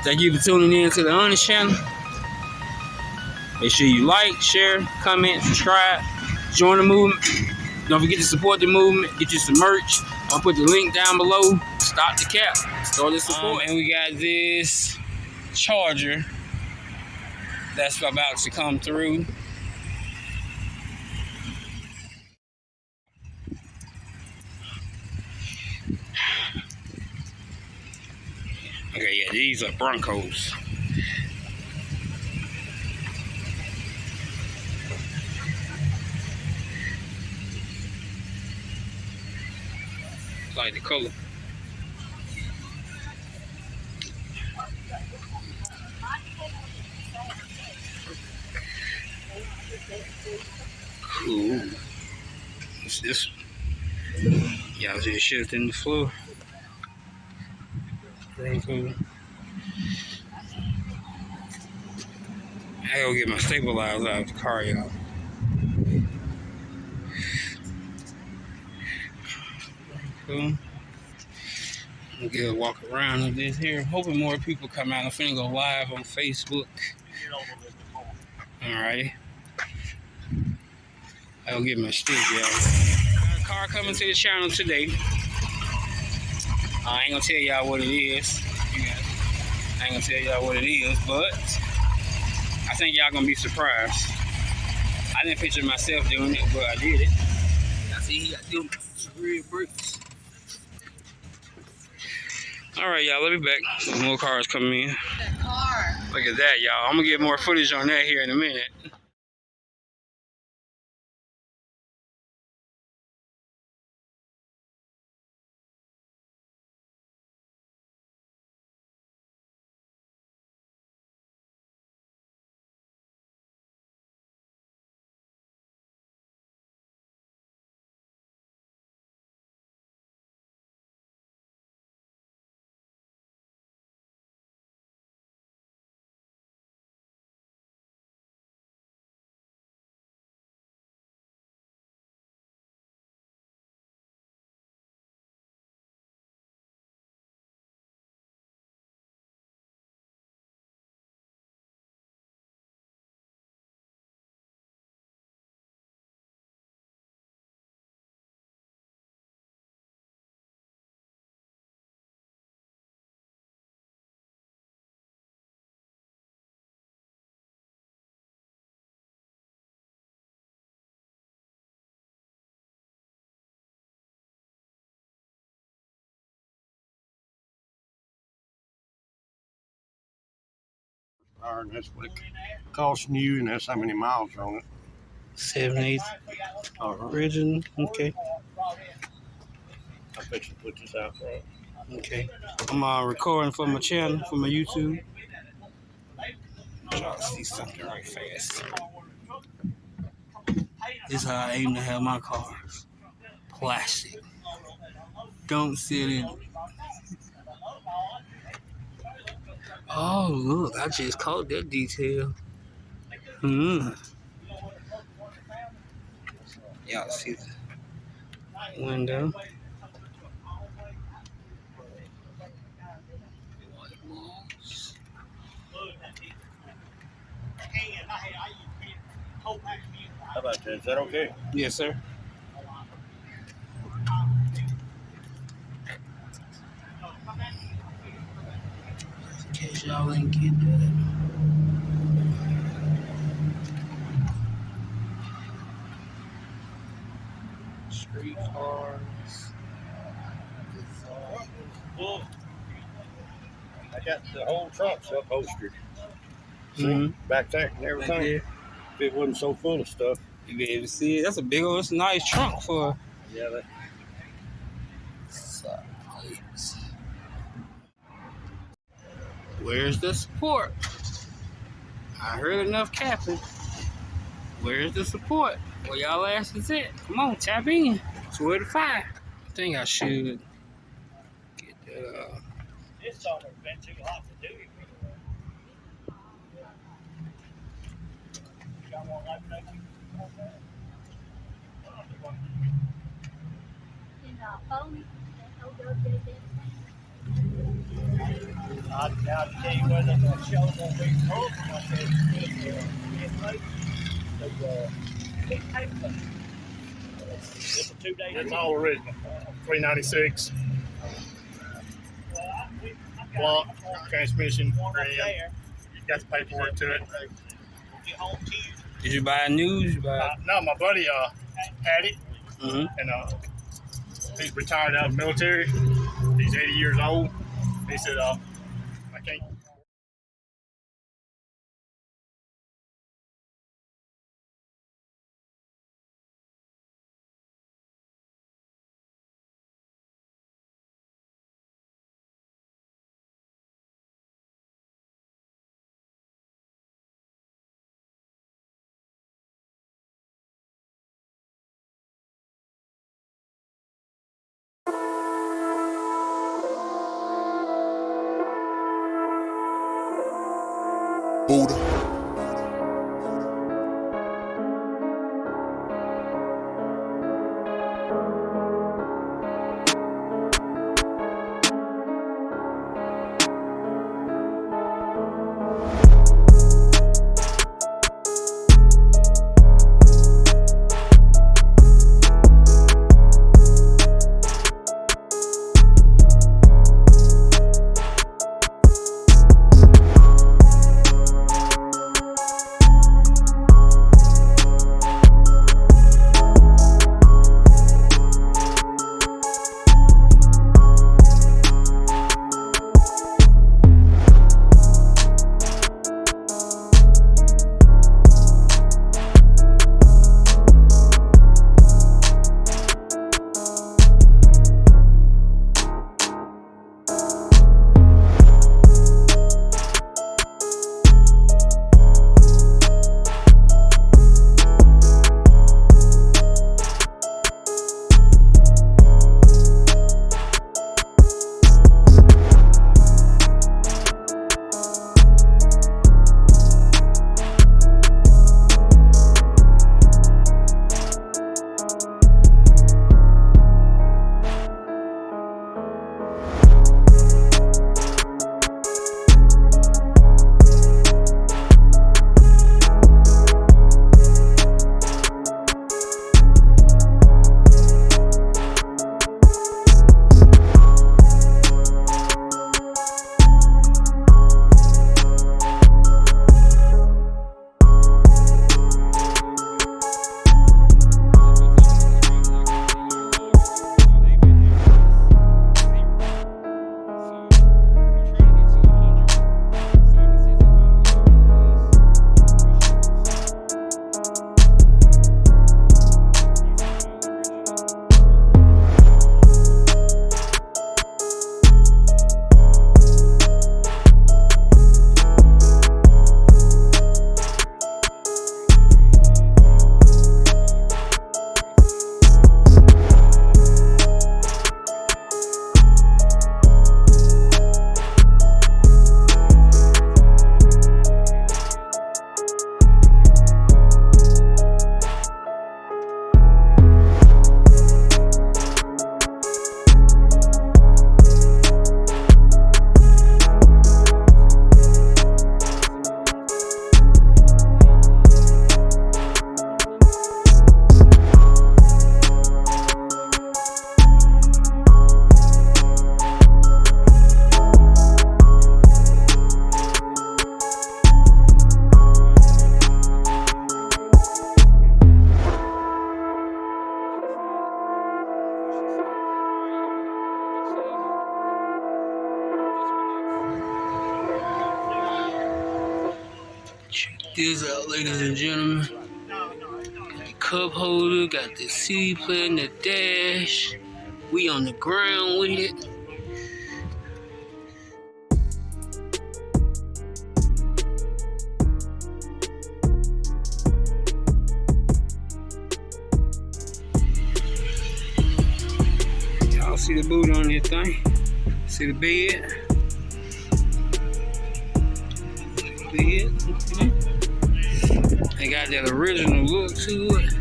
Thank you for tuning in to the Honest Channel. Make sure you like, share, comment, subscribe, join the movement. Don't forget to support the movement. Get you some merch. I'll put the link down below. Stop the cap. Start the support. And we got this charger that's about to come through. Okay, yeah, these are Broncos. Like the color. Cool. What's this? Y'all just shifting the floor. Bronco. I gotta get my stabilizer out of the car, y'all. Cool. I'm gonna walk around with this here. I'm hoping more people come out. I'm finna go live on Facebook. Alright. I'll get my stick, y'all. Got a car coming to the channel today. I ain't gonna tell y'all what it is. I ain't gonna tell y'all what it is, but I think y'all gonna be surprised. I didn't picture myself doing it, but I did it. I see he got them real bricks. Alright, y'all, let me back. Some more cars coming in. Look at that, y'all. I'm gonna get more footage on that here in a minute. And that's what it costs new, and that's how many miles are on it. 7/8 original. Okay. I bet you put this out right. Okay. I'm recording for my channel, for my YouTube. Y'all see something right fast. This is how I aim to have my cars. Plastic. Don't sit in it. Oh, look. I just caught that detail. Y'all see the window. How about that? Is that okay? Yes, sir. In case y'all didn't get that. Street cars. I got the whole truck's upholstered. See, back there and everything. Right If it wasn't so full of stuff. you be able to see it. That's a big old, it's a nice trunk for. Yeah, that. Where's the support? I heard enough capping. Where's the support? Well, y'all asses at? Come on, tap in. It's where to find. I think I should get that. This summer's been too hot to do it. I'll tell you whether the show's gonna be open. I said, it's a 2 day. It's all original. 396. Block, transmission, ram. You got the paperwork to it. Did you buy news? No, my buddy had it, and he's retired out of the military. He's 80 years old. He said, I can't. Buddha. Check this out, ladies and gentlemen. Got the cup holder, got the CD player and the dash. We on the ground with it. Y'all see the boot on this thing? See the bed? They got that original look to it.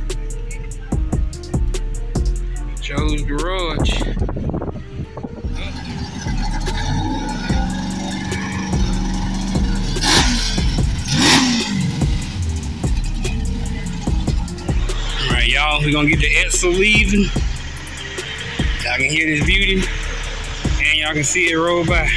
Joe's Garage. y'all. We're gonna get the Edsel leaving. Y'all can hear this beauty, and y'all can see it roll by.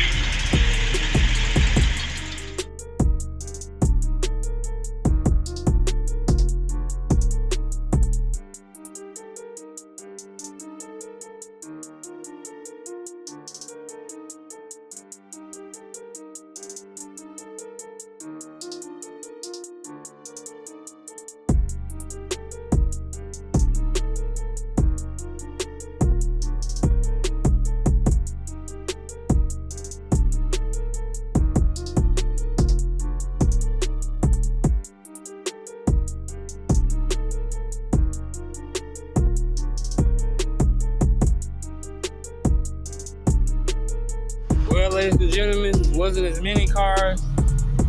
Well, ladies and gentlemen, wasn't as many cars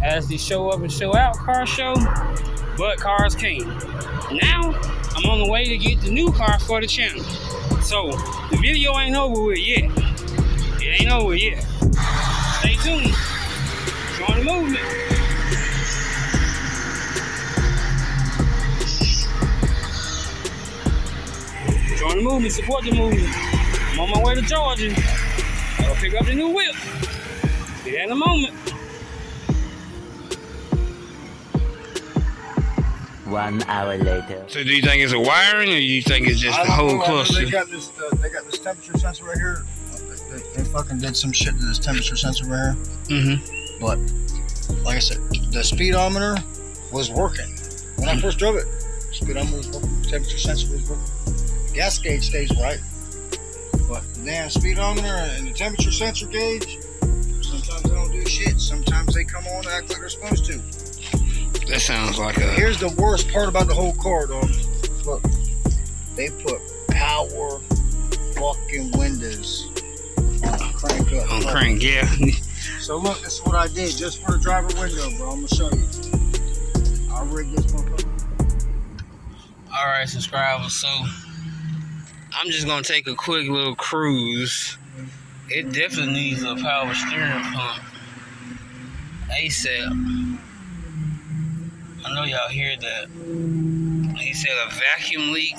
as the show up and show out car show, but cars came. Now, I'm on the way to get the new car for the channel. So, the video ain't over with yet. It ain't over yet. Stay tuned. Join the movement. Join the movement, support the movement. I'm on my way to Georgia. I'll pick up the new whip. See that in a moment. 1 hour later. So do you think it's a wiring, or do you think it's just the whole cluster? They got this temperature sensor right here. They fucking did some shit to this temperature sensor right here. But like I said, the speedometer was working when I first drove it. Speedometer was working. Temperature sensor was working. Gas gauge stays right, but the damn speedometer and the temperature sensor gauge, sometimes they don't do shit. Sometimes they come on and act like they're supposed to. That sounds like a... Here's the worst part about the whole car, though. Look, they put power fucking windows on crank up. On crank, yeah. So look, this is what I did just for the driver window, bro. I'm gonna show you. I rigged this motherfucker. Alright, subscribers, so I'm just gonna take a quick little cruise. It definitely needs a power steering pump ASAP. I know y'all hear that. He said a vacuum leak.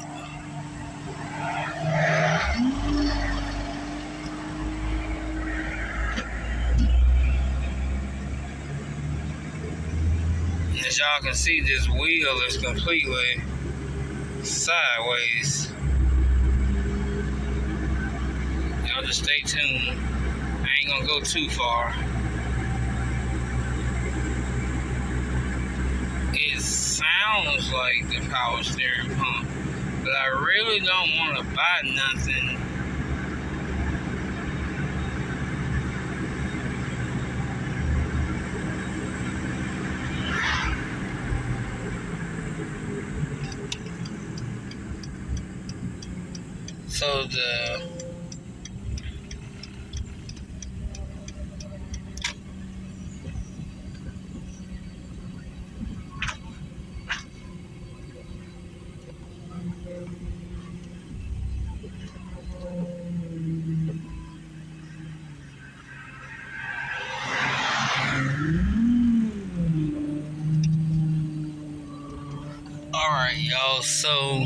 And as y'all can see, this wheel is completely sideways. Y'all just stay tuned. I ain't gonna go too far. It sounds like the power steering pump, but I really don't want to buy nothing so the Alright, y'all, so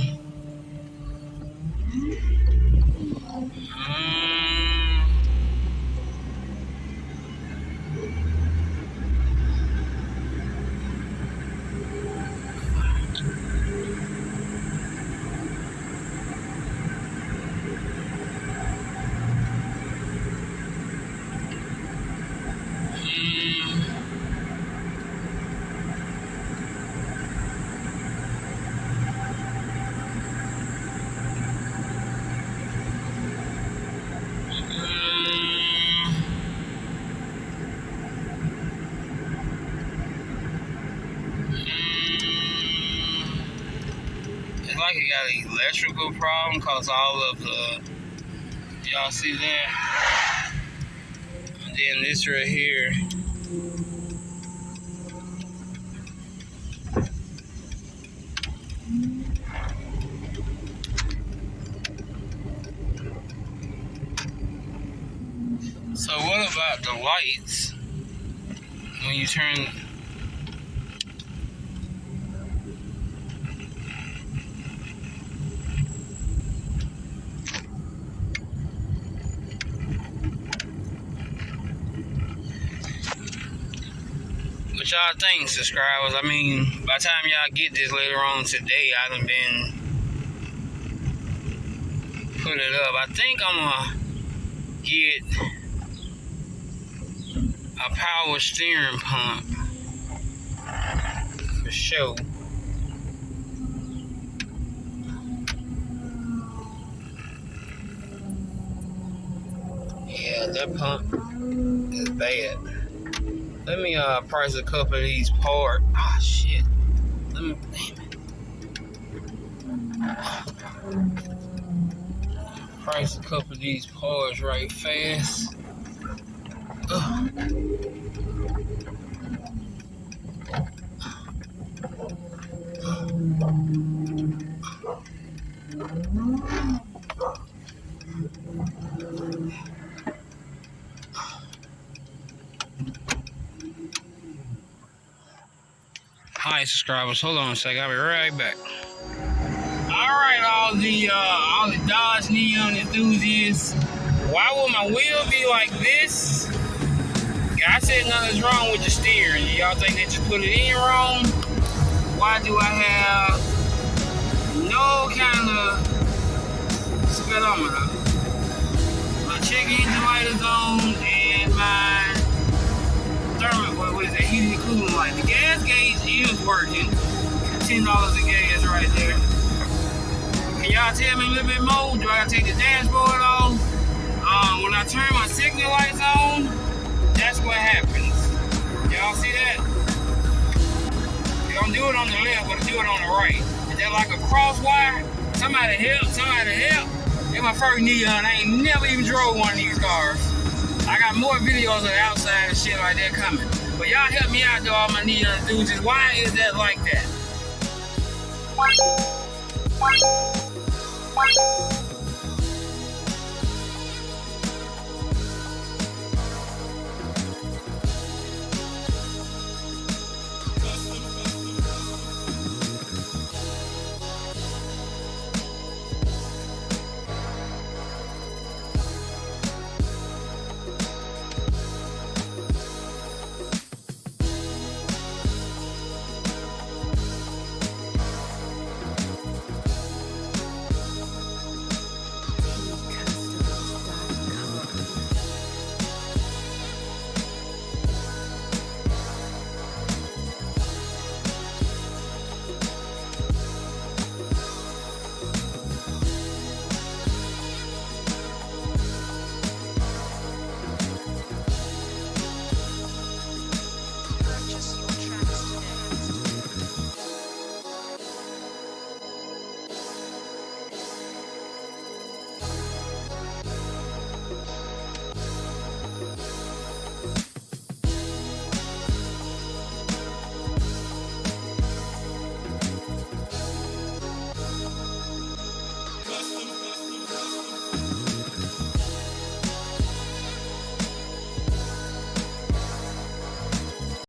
it's like it got an electrical problem, cause all of the, y'all see that? And then this right here, so what about the lights when you turn? what y'all think, subscribers. I mean, by the time y'all get this later on today, I done been put it up. I think I'm gonna get a power steering pump for sure. Yeah, that pump is bad. Let me price a couple of these parts. Ah, shit. Let me, damn it. Price a couple of these parts right fast. Ugh. Hi, subscribers. Hold on a second. I'll be right back. Alright, all the Dodge Neon enthusiasts. Why would my wheel be like this? I said nothing's wrong with the steering. Y'all think they just put it in wrong? Why do I have no kind of speedometer? My check engine light is on and my what is that, heating and cooling light. The gas gauge is working. $10 a gas right there. Can y'all tell me a little bit more? Do I gotta take the dashboard off? When I turn my signal lights on, that's what happens. Y'all see that? You don't do it on the left, but do it on the right. Is that like a cross wire? Somebody help, somebody help. It's my first Neon. I ain't never even drove one of these cars. I got more videos of the outside and shit like that coming. But y'all help me out though, all my Neon enthusiasts. Why is that like that?